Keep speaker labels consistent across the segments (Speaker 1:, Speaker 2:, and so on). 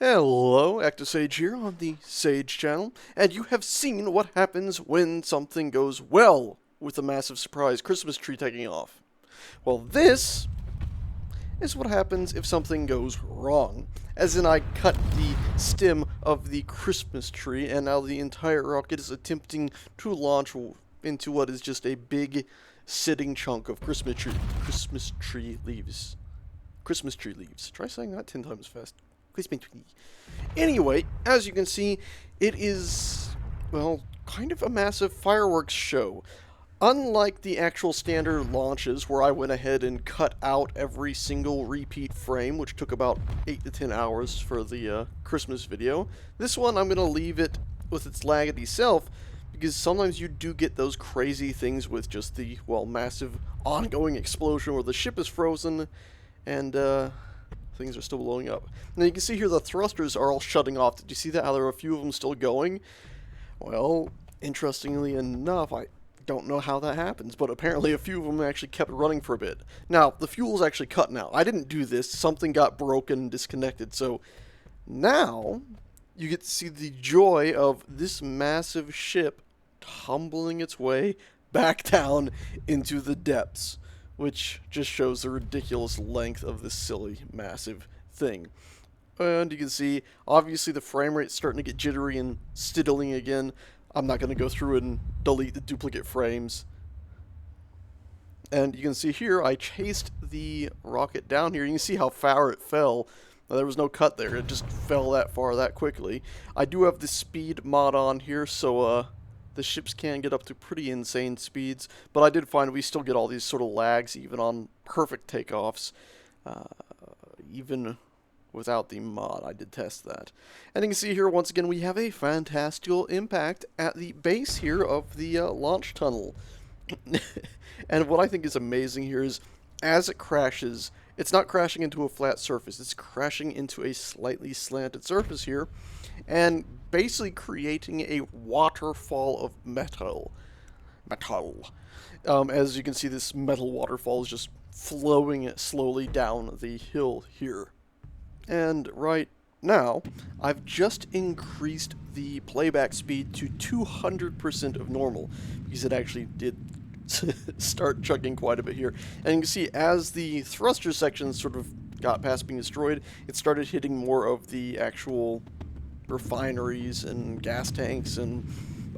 Speaker 1: Hello, ActiveSage here on the Sage channel, and you have seen what happens when something goes well with a massive surprise Christmas tree taking off. Well, this is what happens if something goes wrong. As in, I cut the stem of the Christmas tree, and now the entire rocket is attempting to launch into what is just a big sitting chunk of Christmas tree leaves. Christmas tree leaves. Try saying that 10 times fast. Anyway, as you can see, it is, well, kind of a massive fireworks show. Unlike the actual standard launches, where I went ahead and cut out every single repeat frame, which took about 8 to 10 hours for the Christmas video, this one I'm going to leave it with its laggedy self, because sometimes you do get those crazy things with just the, well, massive ongoing explosion where the ship is frozen, and, things are still blowing up. Now you can see here the thrusters are all shutting off. Did you see that? How there are a few of them still going? Well, interestingly enough, I don't know how that happens, but apparently a few of them actually kept running for a bit. Now, the fuel's actually cut now. I didn't do this. Something got broken and disconnected. So now you get to see the joy of this massive ship tumbling its way back down into the depths, which just shows the ridiculous length of this silly, massive thing. And you can see, obviously the frame rate's starting to get jittery and stiddling again. I'm not going to go through and delete the duplicate frames. And you can see here, I chased the rocket down here. You can see how far it fell. There was no cut there. It just fell that far that quickly. I do have the speed mod on here, so the ships can get up to pretty insane speeds, but I did find we still get all these sort of lags even on perfect takeoffs, even without the mod. I did test that. And you can see here, once again, we have a fantastical impact at the base here of the launch tunnel. And what I think is amazing here is, as it crashes, it's not crashing into a flat surface, it's crashing into a slightly slanted surface here, and basically creating a waterfall of metal. As you can see, this metal waterfall is just flowing slowly down the hill here. And right now, I've just increased the playback speed to 200% of normal, because it actually did start chugging quite a bit here. And you can see, as the thruster section sort of got past being destroyed, it started hitting more of the actual refineries and gas tanks and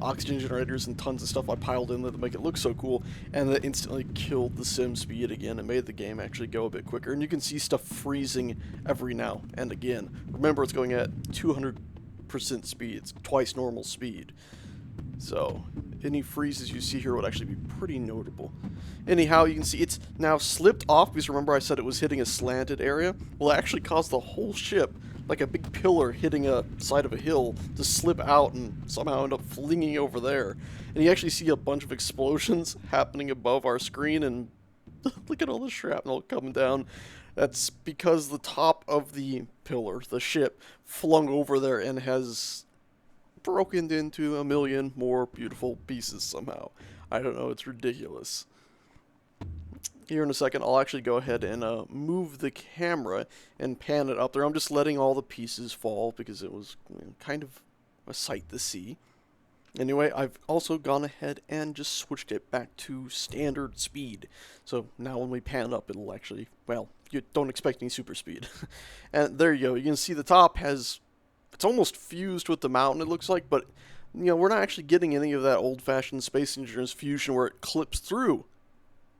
Speaker 1: oxygen generators and tons of stuff I piled in there to make it look so cool, and that instantly killed the sim speed again and made the game actually go a bit quicker. And you can see stuff freezing every now and again. Remember, it's going at 200% speed. It's twice normal speed. So any freezes you see here would actually be pretty notable. Anyhow, you can see it's now slipped off, because remember I said it was hitting a slanted area? Well, it actually caused the whole ship, like a big pillar hitting a side of a hill, to slip out and somehow end up flinging over there. And you actually see a bunch of explosions happening above our screen, and look at all the shrapnel coming down. That's because the top of the pillar, the ship, flung over there and has broken into a million more beautiful pieces somehow. I don't know, it's ridiculous. Here in a second, I'll actually go ahead and move the camera and pan it up there. I'm just letting all the pieces fall because it was kind of a sight to see. Anyway, I've also gone ahead and just switched it back to standard speed. So now when we pan up, it'll actually, well, you don't expect any super speed. And there you go. You can see the top has, it's almost fused with the mountain, it looks like, but, you know, we're not actually getting any of that old-fashioned Space Engineers fusion where it clips through.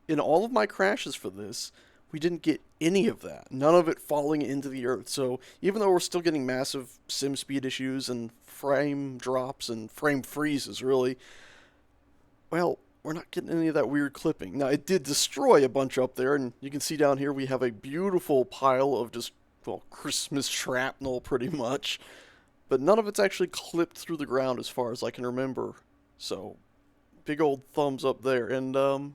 Speaker 1: In all of my crashes for this, we didn't get any of that. None of it falling into the earth. So even though we're still getting massive sim speed issues and frame drops and frame freezes, really, well, we're not getting any of that weird clipping. Now, it did destroy a bunch up there, and you can see down here we have a beautiful pile of just, well, Christmas shrapnel, pretty much. But none of it's actually clipped through the ground as far as I can remember. So, big old thumbs up there. And,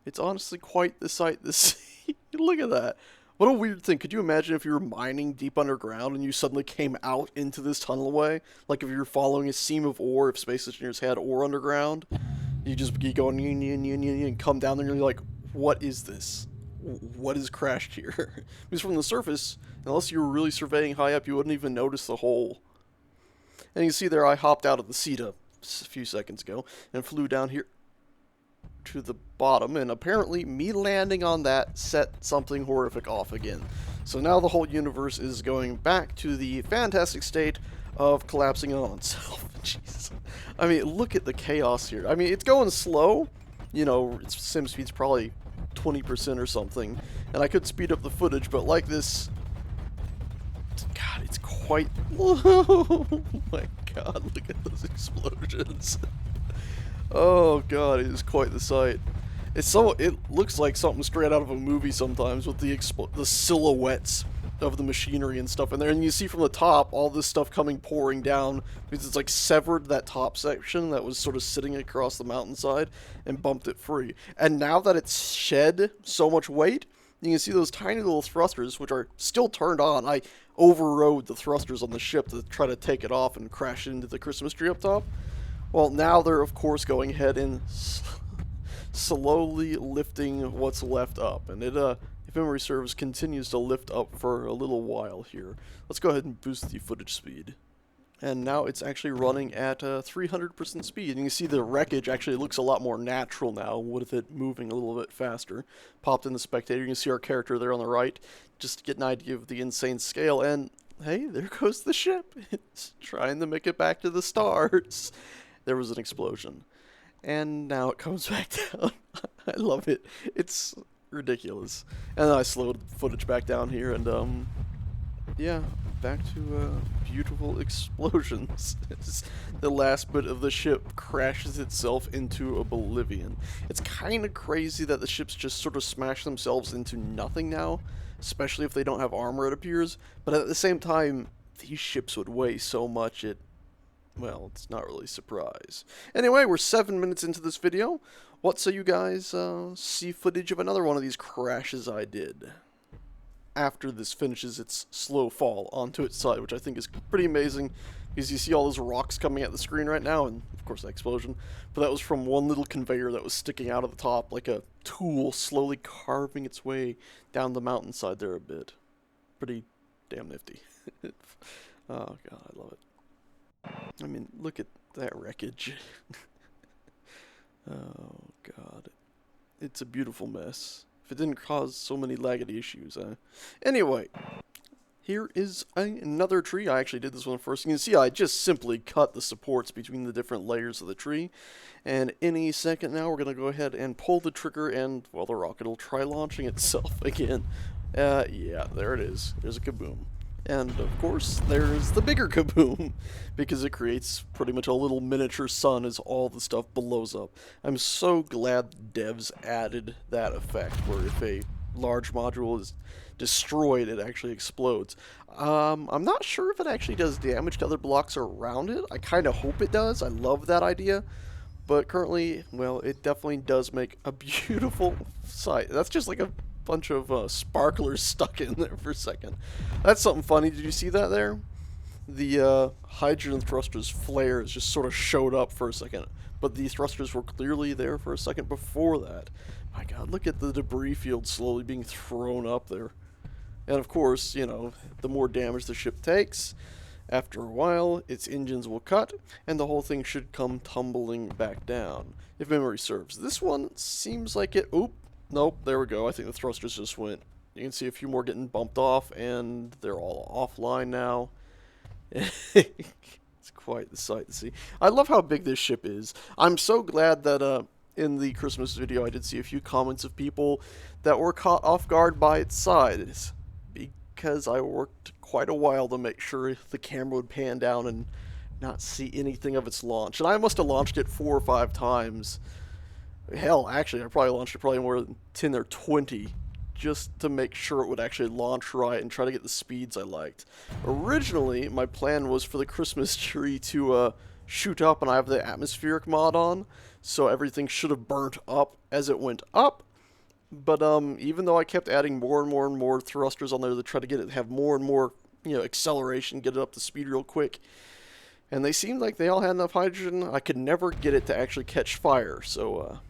Speaker 1: it's honestly quite the sight to see. Look at that. What a weird thing. Could you imagine if you were mining deep underground and you suddenly came out into this tunnelway? Like if you were following a seam of ore, if Space Engineers had ore underground? You just be going and come down there and you're like, what is this? What has crashed here? Because from the surface, Unless you were really surveying high up, you wouldn't even notice the hole. And you can see there I hopped out of the seat a few seconds ago and flew down here to the bottom, and apparently me landing on that set something horrific off again. So now the whole universe is going back to the fantastic state of collapsing on itself. Jeez. I mean, look at the chaos here. I mean, it's going slow. You know, its sim speed's probably 20% or something, and I could speed up the footage, but like this... God, it's quite... Oh my god, look at those explosions. Oh god, it is quite the sight. It looks like something straight out of a movie sometimes, with the silhouettes of the machinery and stuff in there, and you see from the top all this stuff pouring down, because it's like severed that top section that was sort of sitting across the mountainside and bumped it free. And now that it's shed so much weight, you can see those tiny little thrusters, which are still turned on. I overrode the thrusters on the ship to try to take it off and crash it into the Christmas tree up top. Well, now they're of course going ahead and slowly lifting what's left up, and it if memory serves, continues to lift up for a little while here. Let's go ahead and boost the footage speed. And now it's actually running at 300% speed. And you can see the wreckage actually looks a lot more natural now with it moving a little bit faster. Popped in the spectator. You can see our character there on the right, just to get an idea of the insane scale. And hey, there goes the ship. It's trying to make it back to the stars. There was an explosion. And now it comes back down. I love it. It's ridiculous. And then I slowed footage back down here, and yeah, back to beautiful explosions. The last bit of the ship crashes itself into oblivion. It's kind of crazy that the ships just sort of smash themselves into nothing now, especially if they don't have armor, it appears. But at the same time, these ships would weigh so much, well, it's not really a surprise. Anyway, we're 7 minutes into this video. What say you guys see footage of another one of these crashes I did after this finishes its slow fall onto its side, which I think is pretty amazing, because you see all those rocks coming at the screen right now, and of course that explosion, but that was from one little conveyor that was sticking out of the top like a tool slowly carving its way down the mountainside there a bit. Pretty damn nifty. Oh god, I love it. I mean, look at that wreckage. Oh god. It's a beautiful mess. If it didn't cause so many laggity issues, Anyway, here is another tree. I actually did this one first. You can see I just simply cut the supports between the different layers of the tree. And any second now, we're going to go ahead and pull the trigger, and, well, the rocket will try launching itself again. Yeah, there it is. There's a kaboom. And, of course, there's the bigger kaboom, because it creates pretty much a little miniature sun as all the stuff blows up. I'm so glad devs added that effect, where if a large module is destroyed, it actually explodes. I'm not sure if it actually does damage to other blocks around it. I kind of hope it does. I love that idea. But currently, well, it definitely does make a beautiful sight. That's just like a bunch of sparklers stuck in there for a second. That's something funny. Did you see that there? The hydrogen thrusters flares just sort of showed up for a second, but the thrusters were clearly there for a second before that. My god, look at the debris field slowly being thrown up there. And of course, you know, the more damage the ship takes, after a while, its engines will cut, and the whole thing should come tumbling back down, if memory serves. This one seems like it... Oop. Nope, there we go. I think the thrusters just went. You can see a few more getting bumped off, and they're all offline now. It's quite the sight to see. I love how big this ship is. I'm so glad that in the Christmas video I did see a few comments of people that were caught off guard by its size, because I worked quite a while to make sure the camera would pan down and not see anything of its launch. And I must have launched it 4 or 5 times. Hell, actually, I probably launched it probably more than 10 or 20 just to make sure it would actually launch right and try to get the speeds I liked. Originally, my plan was for the Christmas tree to shoot up, and I have the atmospheric mod on, so everything should have burnt up as it went up. But even though I kept adding more and more and more thrusters on there to try to get it to have more and more, you know, acceleration, get it up to speed real quick, and they seemed like they all had enough hydrogen, I could never get it to actually catch fire, so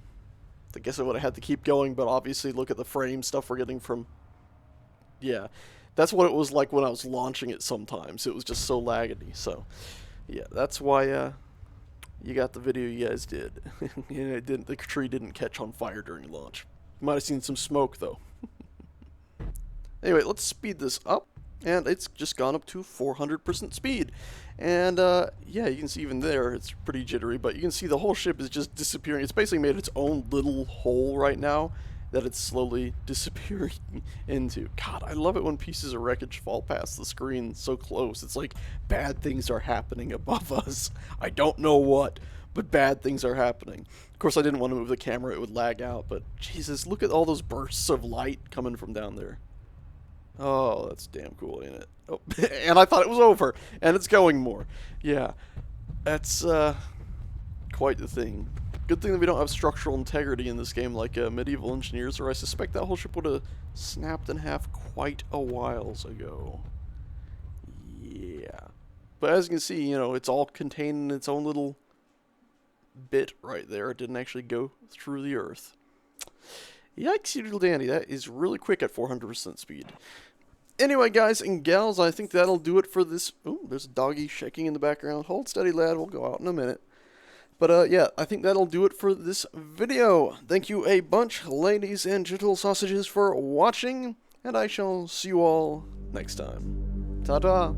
Speaker 1: I guess I would have had to keep going, but obviously look at the frame stuff we're getting from... Yeah. That's what it was like when I was launching it sometimes. It was just so laggedy. So, yeah, that's why you got the video you guys did. And the tree didn't catch on fire during launch. You might have seen some smoke, though. Anyway, let's speed this up. And it's just gone up to 400% speed. And, yeah, you can see even there, it's pretty jittery, but you can see the whole ship is just disappearing. It's basically made its own little hole right now that it's slowly disappearing into. God, I love it when pieces of wreckage fall past the screen so close. It's like bad things are happening above us. I don't know what, but bad things are happening. Of course, I didn't want to move the camera. It would lag out, but Jesus, look at all those bursts of light coming from down there. Oh, that's damn cool, ain't it? Oh, and I thought it was over, and it's going more. Yeah, that's quite the thing. Good thing that we don't have structural integrity in this game like Medieval Engineers, or I suspect that whole ship would have snapped in half quite a while ago. Yeah. But as you can see, you know, it's all contained in its own little bit right there. It didn't actually go through the Earth. Yikes, you doodle dandy. That is really quick at 400% speed. Anyway, guys and gals, I think that'll do it for this. Ooh, there's a doggy shaking in the background. Hold steady, lad. We'll go out in a minute. But, yeah, I think that'll do it for this video. Thank you a bunch, ladies and gentle sausages, for watching, and I shall see you all next time. Ta-ta!